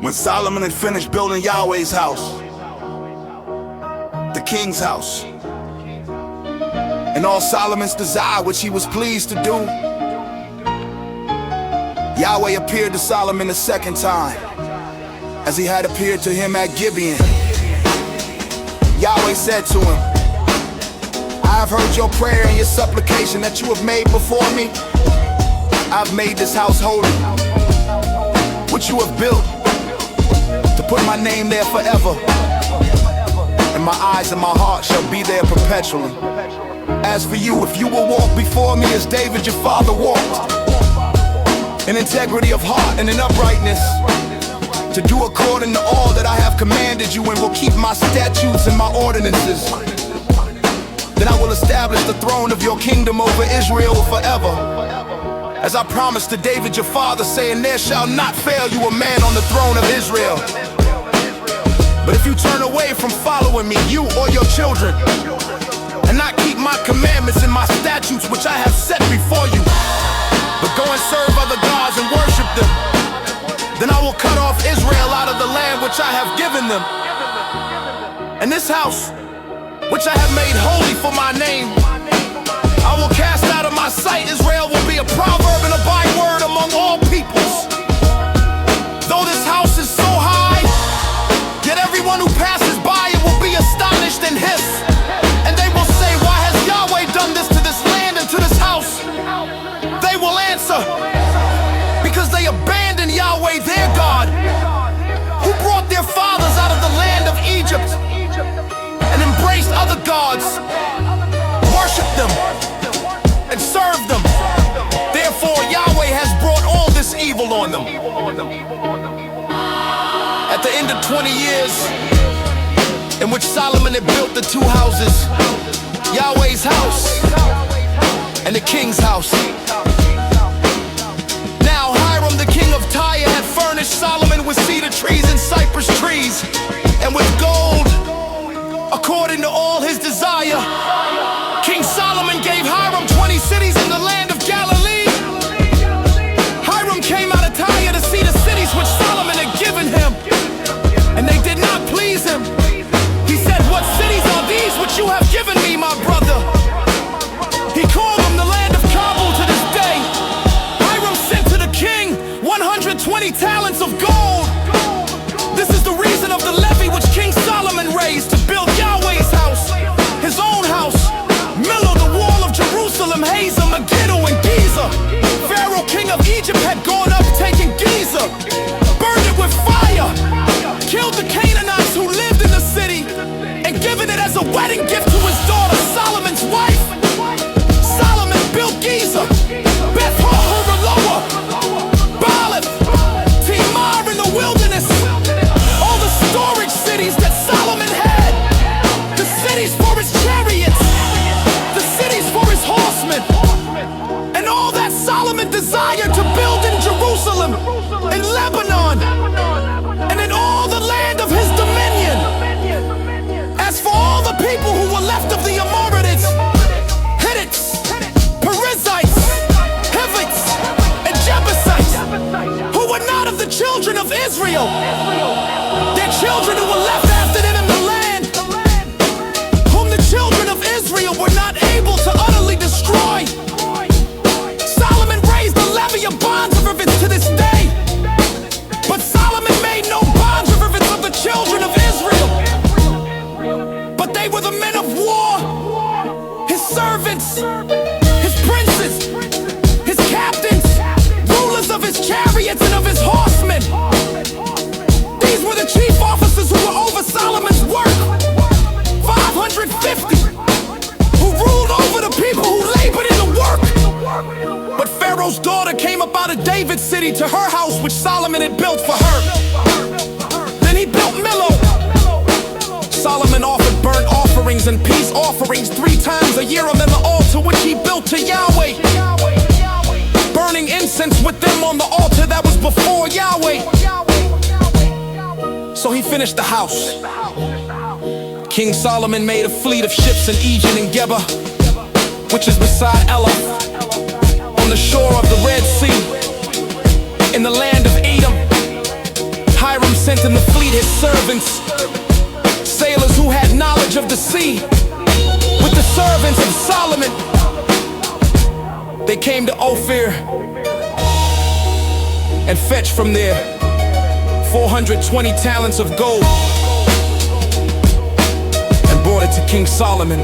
When Solomon had finished building Yahweh's house, the king's house, and all Solomon's desire which he was pleased to do, Yahweh appeared to Solomon a second time, as he had appeared to him at Gibeon. Yahweh said to him, I have heard your prayer and your supplication that you have made before me. I've made this house holy, which you have built, to put my name there forever, and my eyes and my heart shall be there perpetually. As for you, if you will walk before me as David your father walked, in integrity of heart and in uprightness, to do according to all that I have commanded you, and will keep my statutes and my ordinances, then I will establish the throne of your kingdom over Israel forever, as I promised to David your father, saying, there shall not fail you a man on the throne of Israel. But if you turn away from following me, you or your children, and not keep my commandments and my statutes which I have set before you, but go and serve other gods and worship them, then I will cut off Israel out of the land which I have given them. And this house, which I have made holy for my name, I will cast out of my sight. Israel will be a proverb and a byword among all peoples. Though this house is so high, yet everyone who passes by it will be astonished and hiss. And they will say, why has Yahweh done this to this land and to this house? They will answer, because they abandoned Yahweh their God, who brought their fathers out of the land of Egypt, and embraced other gods, worshiped them, and served them. Therefore Yahweh has brought all this evil on them. At the end of 20 years, in which Solomon had built the two houses, Yahweh's house and the king's house, now Hiram the king of Tyre had furnished Solomon with cedar trees and cypress trees, and with gold according to all his desire. King Solomon gave Hiram 20 cities in the land of Galilee. Hiram came out of Tyre to see the cities which Solomon had given him, and they did not please him. He said, what cities are these which you have given me, my brother? He called them the land of Kabul to this day. Hiram sent to the king 120 talents of gold. This is the reason of the levy which King Solomon raised to build Yahweh's house, his own house, Millo, the wall of Jerusalem, Hazer, Megiddo, and Giza. Pharaoh, king of Egypt, had gone up taking Giza, burned it with fire, killed the Canaanites who lived in the city, and given it as a wedding gift to his daughter, Solomon's wife. Solomon built Giza, Beth Horeloa, Baalath, Timar in the wilderness, all the storage cities that Solomon had, the cities for his chariots, the cities for his horsemen, and all that Solomon desired to build in Jerusalem, in Lebanon, and in all the land of his dominion. As for all the people who were left of the Amorites, Hittites, Perizzites, Hivites, and Jebusites, who were not of the children of Israel, their children who were left after them in the land, whom the children of Israel were not able to utterly destroy, Solomon raised the levy of bond servants to this day. But Solomon made no bond servants of the children of Israel, but they were the men of war, his servants, his princes, his captains, rulers of his chariots and of his horsemen. These were the chief officers who were over Solomon's work, 550, who ruled over the people who labored in the work. But Pharaoh's daughter came up out of David's city to her house which Solomon had built for her. Then he built Millo. Solomon offered burnt offerings and peace offerings 3 times a year on the altar which he built to Yahweh, burning incense with them on the altar that was before Yahweh. So he finished the house. King Solomon made a fleet of ships in Egypt and Geba, which is beside Elah, on the shore of the Red Sea, in the land of Edom. Hiram lead his servants, sailors who had knowledge of the sea. With the servants of Solomon, they came to Ophir and fetched from there 420 talents of gold and brought it to King Solomon.